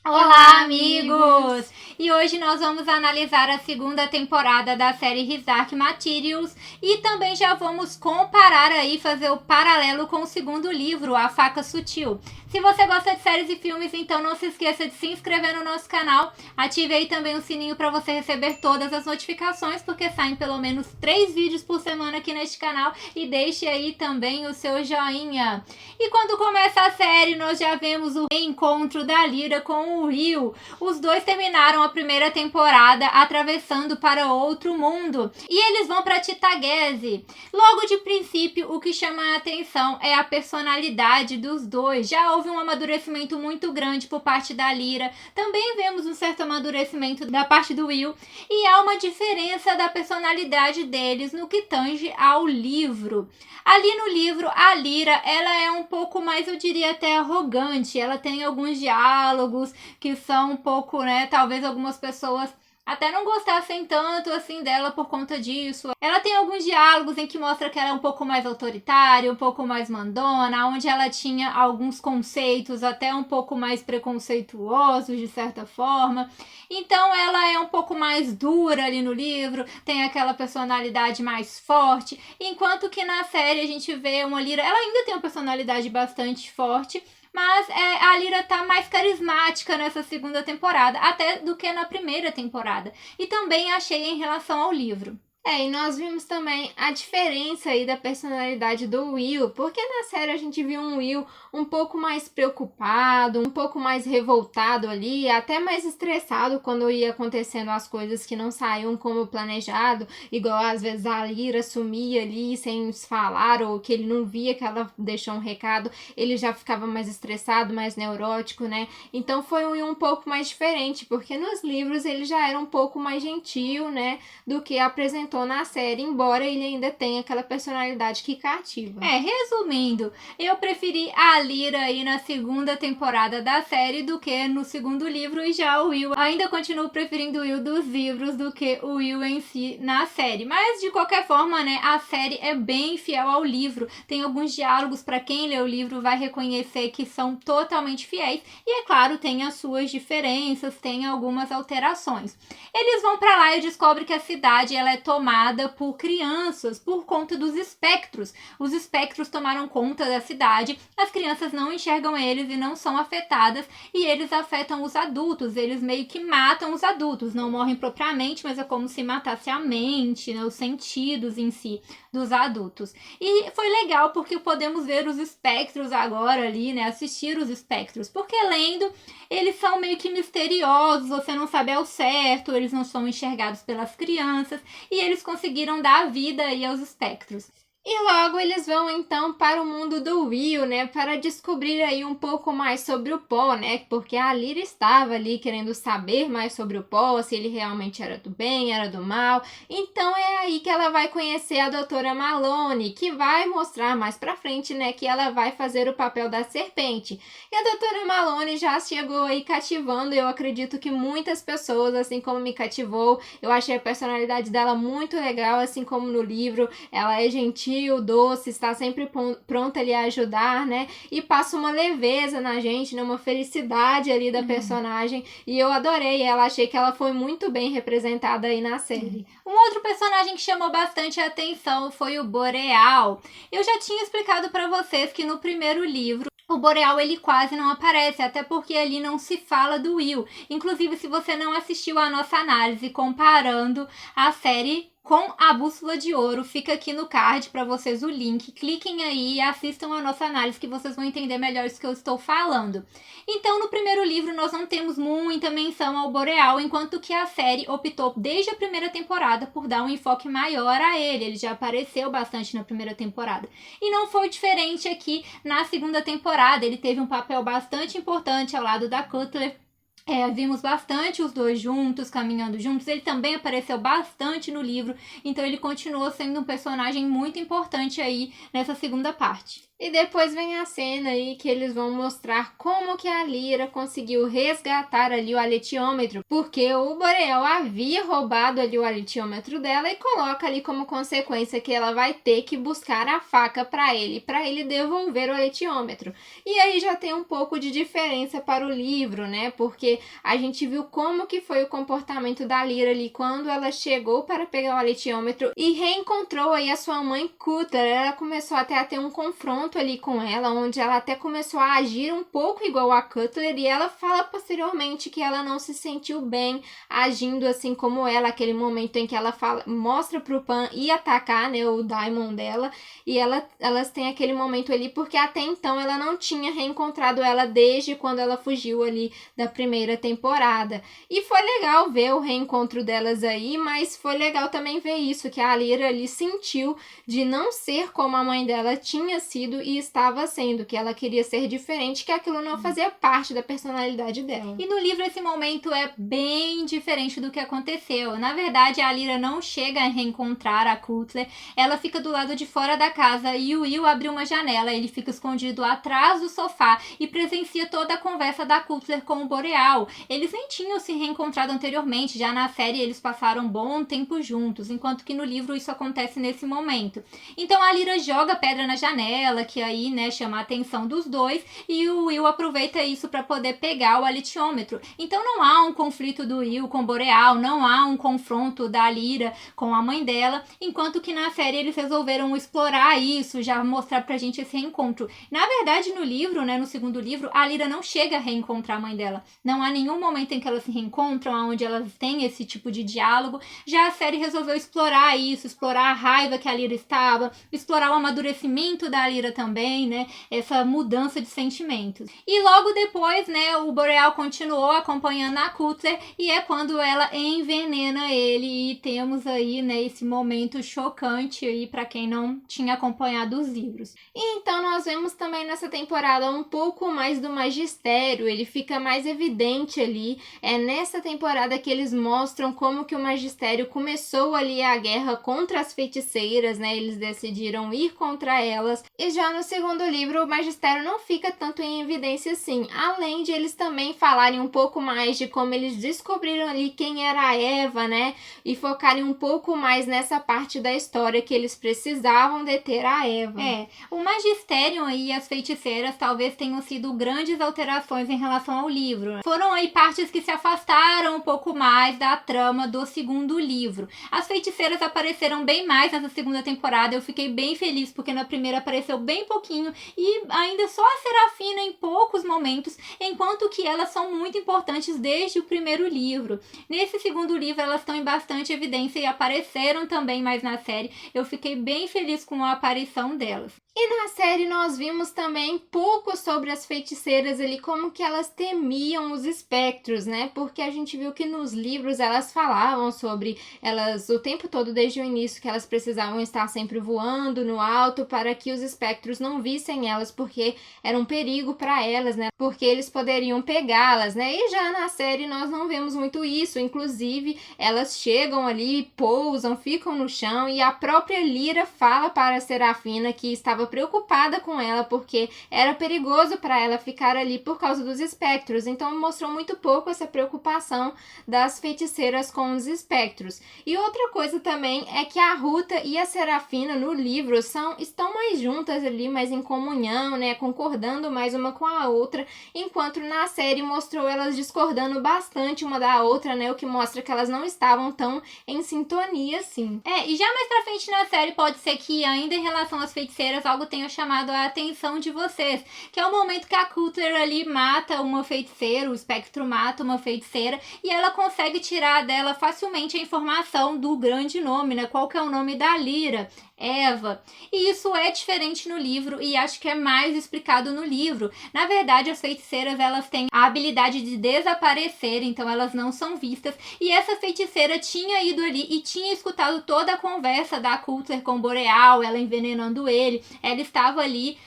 Olá, amigos! E hoje nós vamos analisar a segunda temporada da série His Dark Materials e também já vamos comparar aí, fazer o paralelo com o segundo livro, A Faca Sutil. Se você gosta de séries e filmes, então não se esqueça de se inscrever no nosso canal, ative aí também o sininho para você receber todas as notificações, porque saem pelo menos 3 vídeos por semana aqui neste canal, e deixe aí também o seu joinha. E quando começa a série, nós já vemos o reencontro da Lyra com o Will. Os dois terminaram a primeira temporada atravessando para outro mundo e eles vão para Titaghese. Logo de princípio, o que chama a atenção é a personalidade dos dois. Já houve um amadurecimento muito grande por parte da Lyra, também vemos um certo amadurecimento da parte do Will, e há uma diferença da personalidade deles no que tange ao livro. Ali no livro, a Lyra, ela é um pouco mais, eu diria até arrogante, ela tem alguns diálogos que são um pouco, né, talvez algumas pessoas até não gostassem tanto assim dela por conta disso. Ela tem alguns diálogos em que mostra que ela é um pouco mais autoritária, um pouco mais mandona, onde ela tinha alguns conceitos até um pouco mais preconceituosos de certa forma. Então ela é um pouco mais dura ali no livro, tem aquela personalidade mais forte, enquanto que na série a gente vê uma Lyra, ela ainda tem uma personalidade bastante forte, mas a Lyra tá mais carismática nessa segunda temporada, até do que na primeira temporada. E também achei em relação ao livro. E nós vimos também a diferença aí da personalidade do Will, porque na série a gente viu um Will um pouco mais preocupado, um pouco mais revoltado ali, até mais estressado quando ia acontecendo as coisas que não saíam como planejado, igual às vezes a Lyra sumia ali sem falar, ou que ele não via que ela deixou um recado, ele já ficava mais estressado, mais neurótico, né? Então foi um Will um pouco mais diferente, porque nos livros ele já era um pouco mais gentil, né, do que apresentou na série, embora ele ainda tenha aquela personalidade que cativa. Resumindo, eu preferi a Lyra aí na segunda temporada da série do que no segundo livro, e já o Will, ainda continuo preferindo o Will dos livros do que o Will em si na série. Mas de qualquer forma, né, a série é bem fiel ao livro. Tem alguns diálogos, para quem lê o livro vai reconhecer que são totalmente fiéis, e é claro, tem as suas diferenças, tem algumas alterações. Eles vão para lá e descobrem que a cidade ela é tomada por crianças por conta dos espectros. Os espectros tomaram conta da cidade, as crianças não enxergam eles e não são afetadas, e eles afetam os adultos, eles meio que matam os adultos, não morrem propriamente, mas é como se matasse a mente, né, os sentidos em si dos adultos. E foi legal porque podemos ver os espectros agora ali, né, assistir os espectros, porque lendo eles são meio que misteriosos, você não sabe ao certo, eles não são enxergados pelas crianças, e eles conseguiram dar vida aí aos espectros. E logo eles vão então para o mundo do Will, né, para descobrir aí um pouco mais sobre o Paul, né, porque a Lyra estava ali querendo saber mais sobre o Paul, se ele realmente era do bem, era do mal. Então é aí que ela vai conhecer a doutora Malone, que vai mostrar mais pra frente, né, que ela vai fazer o papel da serpente. E a doutora Malone já chegou aí cativando, eu acredito que muitas pessoas, assim como me cativou. Eu achei a personalidade dela muito legal, assim como no livro, ela é gentil, doce, está sempre pronta ali a ajudar, né? E passa uma leveza na gente, né? Uma felicidade ali da personagem. E eu adorei ela, achei que ela foi muito bem representada aí na série. Um outro personagem que chamou bastante a atenção foi o Boreal. Eu já tinha explicado para vocês que no primeiro livro o Boreal ele quase não aparece, até porque ali não se fala do Will. Inclusive, se você não assistiu a nossa análise comparando a série com a Bússola de Ouro, fica aqui no card para vocês o link. Cliquem aí e assistam a nossa análise que vocês vão entender melhor isso que eu estou falando. Então, no primeiro livro nós não temos muita menção ao Boreal, enquanto que a série optou desde a primeira temporada por dar um enfoque maior a ele. Ele já apareceu bastante na primeira temporada. E não foi diferente aqui na segunda temporada. Ele teve um papel bastante importante ao lado da Cutler. Vimos bastante os dois juntos, caminhando juntos. Ele também apareceu bastante no livro, então ele continuou sendo um personagem muito importante aí nessa segunda parte. E depois vem a cena aí que eles vão mostrar como que a Lyra conseguiu resgatar ali o aletiômetro, porque o Boreal havia roubado ali o aletiômetro dela e coloca ali como consequência que ela vai ter que buscar a faca para ele devolver o aletiômetro. E aí já tem um pouco de diferença para o livro, né? Porque a gente viu como que foi o comportamento da Lyra ali quando ela chegou para pegar o aletiômetro e reencontrou aí a sua mãe Cutler. Ela começou até a ter um confronto ali com ela, onde ela até começou a agir um pouco igual a Cutler, e ela fala posteriormente que ela não se sentiu bem agindo assim como ela, aquele momento em que ela mostra pro Pan ir atacar, né, o Daimon dela, e elas têm aquele momento ali porque até então ela não tinha reencontrado ela desde quando ela fugiu ali da primeira temporada. E foi legal ver o reencontro delas aí, mas foi legal também ver isso, que a Lyra ali sentiu de não ser como a mãe dela tinha sido e estava sendo, que ela queria ser diferente, que aquilo não fazia parte da personalidade dela. E no livro esse momento é bem diferente do que aconteceu. Na verdade, a Lyra não chega a reencontrar a Cutler, ela fica do lado de fora da casa e o Will abre uma janela, ele fica escondido atrás do sofá e presencia toda a conversa da Cutler com o Boreal. Eles nem tinham se reencontrado anteriormente, já na série eles passaram um bom tempo juntos, enquanto que no livro isso acontece nesse momento. Então a Lyra joga pedra na janela, que aí, né, chama a atenção dos dois, e o Will aproveita isso para poder pegar o aletiômetro. Então não há um conflito do Will com o Boreal, não há um confronto da Lyra com a mãe dela, enquanto que na série eles resolveram explorar isso, já mostrar pra gente esse reencontro. Na verdade, no livro, né, no segundo livro, a Lyra não chega a reencontrar a mãe dela. Não há nenhum momento em que elas se reencontram, onde elas têm esse tipo de diálogo. Já a série resolveu explorar isso, explorar a raiva que a Lyra estava, explorar o amadurecimento da Lyra também, né? Essa mudança de sentimentos. E logo depois, né, o Boreal continuou acompanhando a Cutler e é quando ela envenena ele e temos aí, né, esse momento chocante aí para quem não tinha acompanhado os livros. E então nós vemos também nessa temporada um pouco mais do magistério, ele fica mais evidente ali. É nessa temporada que eles mostram como que o magistério começou ali a guerra contra as feiticeiras, né? Eles decidiram ir contra elas. E já no segundo livro, o magistério não fica tanto em evidência assim, além de eles também falarem um pouco mais de como eles descobriram ali quem era a Eva, né? E focarem um pouco mais nessa parte da história que eles precisavam deter a Eva. O magistério e as feiticeiras talvez tenham sido grandes alterações em relação ao livro. Foram aí partes que se afastaram um pouco mais da trama do segundo livro. As feiticeiras apareceram bem mais nessa segunda temporada, eu fiquei bem feliz porque na primeira apareceu bem pouquinho e ainda só a Serafina em poucos momentos, enquanto que elas são muito importantes desde o primeiro livro. Nesse segundo livro elas estão em bastante evidência e apareceram também mais na série. Eu fiquei bem feliz com a aparição delas. E na série nós vimos também pouco sobre as feiticeiras ali, como que elas temiam os espectros, né? Porque a gente viu que nos livros elas falavam sobre elas o tempo todo desde o início, que elas precisavam estar sempre voando no alto para que os espectros não vissem elas, porque era um perigo para elas, né? Porque eles poderiam pegá-las, né? E já na série nós não vemos muito isso, inclusive elas chegam ali, pousam, ficam no chão e a própria Lyra fala para a Serafina que estava preocupada com ela porque era perigoso para ela ficar ali por causa dos espectros. Então mostrou muito pouco essa preocupação das feiticeiras com os espectros. E outra coisa também é que a Ruta e a Serafina no livro estão mais juntas ali, mais em comunhão, né, concordando mais uma com a outra, enquanto na série mostrou elas discordando bastante uma da outra, né, o que mostra que elas não estavam tão em sintonia assim. E já mais pra frente na série pode ser que ainda em relação às feiticeiras algo tenha chamado a atenção de vocês, que é o momento que a Cutler ali mata uma feiticeira, o espectro mata uma feiticeira e ela consegue tirar dela facilmente a informação do grande nome, né? Qual que é o nome da Lyra? Eva. E isso é diferente no livro e acho que é mais explicado no livro. Na verdade, as feiticeiras elas têm a habilidade de desaparecer, então elas não são vistas. E essa feiticeira tinha ido ali e tinha escutado toda a conversa da Cutler com o Boreal, ela envenenando ele. Ela estava ali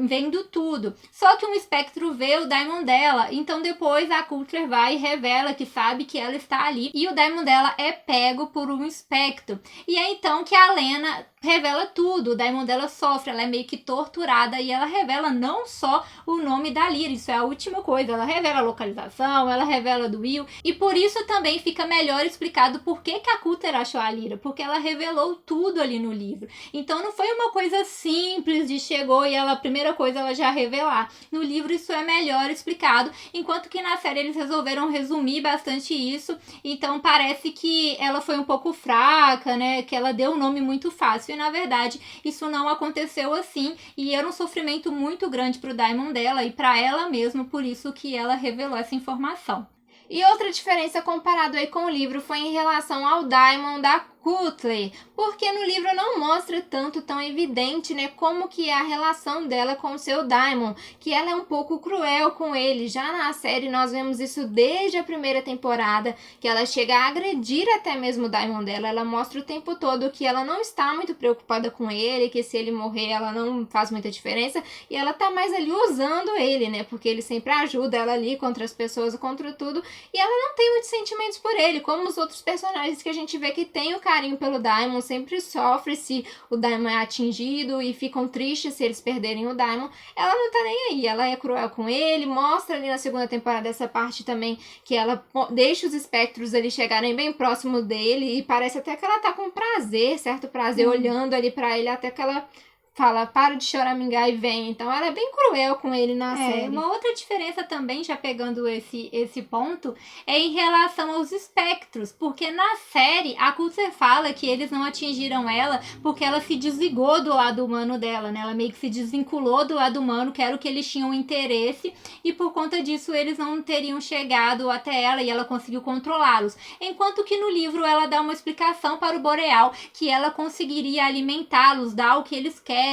vendo tudo. Só que um espectro vê o Daimon dela, então depois a Cutler vai e revela que sabe que ela está ali e o Daimon dela é pego por um espectro. E é então que a Lena revela tudo. O Daimon dela sofre, ela é meio que torturada e ela revela não só o nome da Lyra, isso é a última coisa, ela revela a localização, ela revela do Will, e por isso também fica melhor explicado por que a Cutter achou a Lyra, porque ela revelou tudo ali no livro. Então não foi uma coisa simples de chegou e ela, a primeira coisa ela já revelar. No livro isso é melhor explicado, enquanto que na série eles resolveram resumir bastante isso, então parece que ela foi um pouco fraca, né, que ela deu um nome muito fácil, e na verdade isso não aconteceu assim, e era um sofrimento muito grande pro Daimon dela e pra ela mesmo, por isso que ela revelou essa informação. E outra diferença comparado aí com o livro foi em relação ao Daimon da Cutler, porque no livro não mostra tanto tão evidente, né, como que é a relação dela com o seu Daimon, que ela é um pouco cruel com ele. Já na série nós vemos isso desde a primeira temporada, que ela chega a agredir até mesmo o Daimon dela. Ela mostra o tempo todo que ela não está muito preocupada com ele, que se ele morrer ela não faz muita diferença, e ela tá mais ali usando ele, né, porque ele sempre ajuda ela ali contra as pessoas, contra tudo, e ela não tem muitos sentimentos por ele, como os outros personagens que a gente vê que tem o carinho pelo Daimon, sempre sofre se o Daimon é atingido e ficam tristes se eles perderem o Daimon. Ela não tá nem aí, ela é cruel com ele, mostra ali na segunda temporada essa parte também que ela deixa os espectros ali chegarem bem próximo dele e parece até que ela tá com prazer, certo prazer, olhando ali pra ele, até que ela fala, para de choramingar e vem. Então ela é bem cruel com ele na série. Uma outra diferença também, já pegando esse ponto, é em relação aos espectros, porque na série a Cutter fala que eles não atingiram ela porque ela se desligou do lado humano dela, né? Ela meio que se desvinculou do lado humano, que era o que eles tinham interesse, e por conta disso eles não teriam chegado até ela e ela conseguiu controlá-los. Enquanto que no livro ela dá uma explicação para o Boreal que ela conseguiria alimentá-los, dar o que eles querem,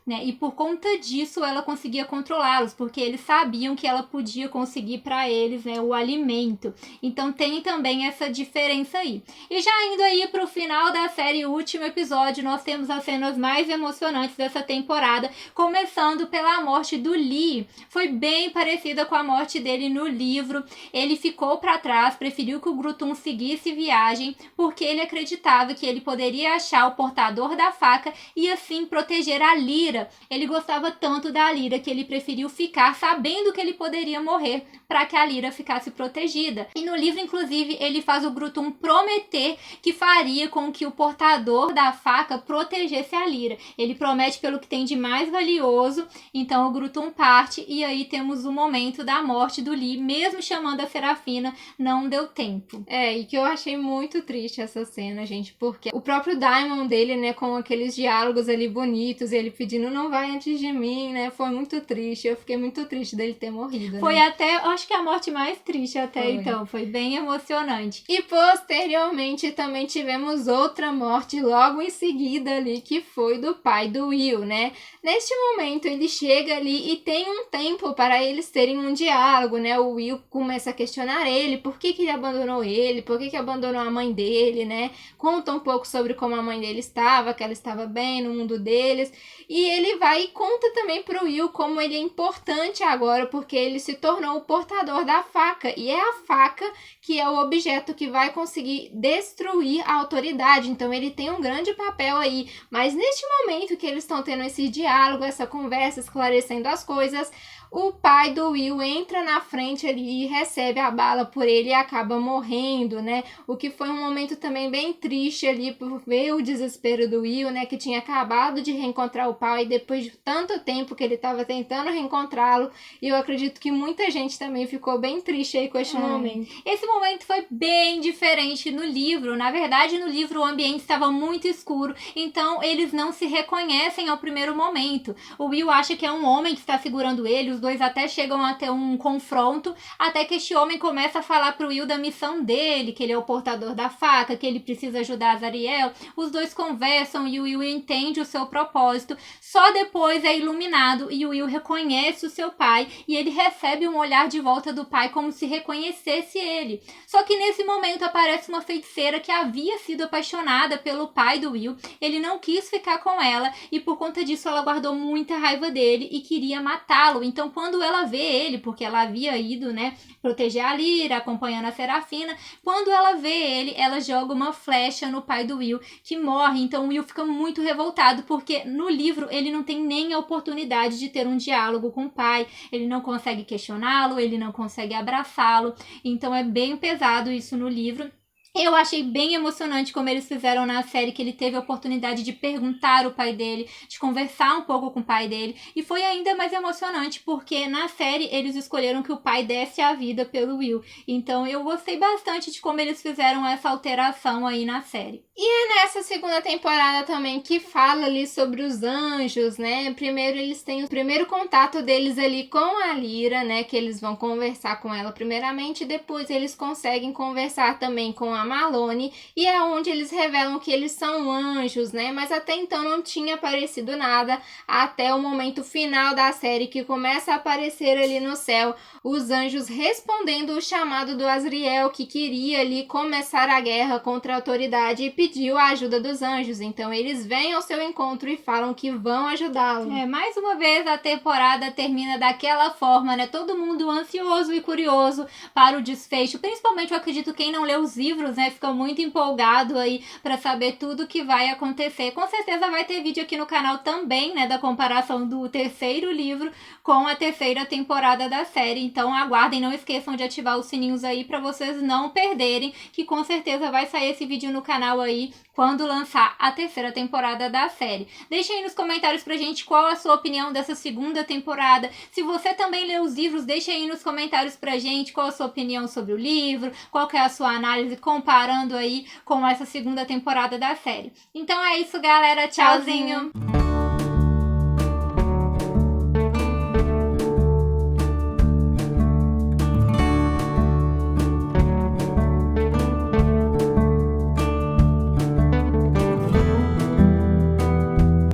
né? E por conta disso ela conseguia controlá-los, porque eles sabiam que ela podia conseguir para eles, né, o alimento. Então tem também essa diferença aí. E já indo aí pro final da série, o último episódio, nós temos as cenas mais emocionantes dessa temporada, começando pela morte do Lee. Foi bem parecida com a morte dele no livro. Ele ficou para trás, preferiu que o Grutum seguisse viagem, porque ele acreditava que ele poderia achar o portador da faca e assim proteger a Lyra. Ele gostava tanto da Lyra que ele preferiu ficar sabendo que ele poderia morrer para que a Lyra ficasse protegida. E no livro, inclusive, ele faz o Grutum prometer que faria com que o portador da faca protegesse a Lyra. Ele promete pelo que tem de mais valioso, então o Grutum parte e aí temos o momento da morte do Lee, mesmo chamando a Serafina, não deu tempo. E que eu achei muito triste essa cena, gente, porque o próprio Daimon dele, né, com aqueles diálogos ali bonitos, ele pedindo não vai antes de mim, né, foi muito triste, eu fiquei muito triste dele ter morrido, Foi né? até, acho que a morte mais triste até então, foi bem emocionante. E posteriormente também tivemos outra morte logo em seguida ali, que foi do pai do Will, né? Neste momento ele chega ali e tem um tempo para eles terem um diálogo, né? O Will começa a questionar ele, por que ele abandonou ele, por que abandonou a mãe dele, né? Conta um pouco sobre como a mãe dele estava, que ela estava bem no mundo deles. E ele vai e conta também pro Will como ele é importante agora, porque ele se tornou o portador da faca. E é a faca que é o objeto que vai conseguir destruir a autoridade. Então ele tem um grande papel aí. Mas neste momento que eles estão tendo esse diálogo, essa conversa, esclarecendo as coisas, o pai do Will entra na frente ali e recebe a bala por ele e acaba morrendo, né? O que foi um momento também bem triste ali por ver o desespero do Will, né? Que tinha acabado de reencontrar o pai depois de tanto tempo que ele estava tentando reencontrá-lo. E eu acredito que muita gente também ficou bem triste aí com este momento. Esse momento foi bem diferente no livro. Na verdade, no livro o ambiente estava muito escuro, então eles não se reconhecem ao primeiro momento. O Will acha que é um homem que está segurando ele, os dois até chegam a ter um confronto, até que este homem começa a falar pro Will da missão dele, que ele é o portador da faca, que ele precisa ajudar a Zariel. Os dois conversam e o Will entende o seu propósito. Só depois é iluminado e o Will reconhece o seu pai e ele recebe um olhar de volta do pai como se reconhecesse ele. Só que nesse momento aparece uma feiticeira que havia sido apaixonada pelo pai do Will. Ele não quis ficar com ela e por conta disso ela guardou muita raiva dele e queria matá-lo. Então Então, quando ela vê ele, porque ela havia ido, né, proteger a Lyra, acompanhando a Serafina, quando ela vê ele, ela joga uma flecha no pai do Will, que morre. Então, o Will fica muito revoltado, porque no livro ele não tem nem a oportunidade de ter um diálogo com o pai, ele não consegue questioná-lo, ele não consegue abraçá-lo. Então, é bem pesado isso no livro. Eu achei bem emocionante como eles fizeram na série, que ele teve a oportunidade de perguntar o pai dele, de conversar um pouco com o pai dele. E foi ainda mais emocionante porque na série eles escolheram que o pai desse a vida pelo Will. Então eu gostei bastante de como eles fizeram essa alteração aí na série. E é nessa segunda temporada também que fala ali sobre os anjos, né? Primeiro eles têm o primeiro contato deles ali com a Lyra, né? Que eles vão conversar com ela primeiramente, e depois eles conseguem conversar também com a Malone, e é onde eles revelam que eles são anjos, né? Mas até então não tinha aparecido nada, até o momento final da série que começa a aparecer ali no céu os anjos respondendo o chamado do Azriel, que queria ali começar a guerra contra a autoridade e pediu a ajuda dos anjos. Então eles vêm ao seu encontro e falam que vão ajudá-lo. Mais uma vez a temporada termina daquela forma, né? Todo mundo ansioso e curioso para o desfecho, principalmente eu acredito quem não leu os livros, né, fica muito empolgado aí para saber tudo que vai acontecer. Com certeza vai ter vídeo aqui no canal também, né, da comparação do terceiro livro com a terceira temporada da série. Então aguardem, não esqueçam de ativar os sininhos aí para vocês não perderem, que com certeza vai sair esse vídeo no canal aí quando lançar a terceira temporada da série. Deixa aí nos comentários pra gente qual a sua opinião dessa segunda temporada. Se você também leu os livros, deixa aí nos comentários pra gente qual a sua opinião sobre o livro, qual que é a sua análise comparando aí com essa segunda temporada da série. Então é isso, galera. Tchauzinho!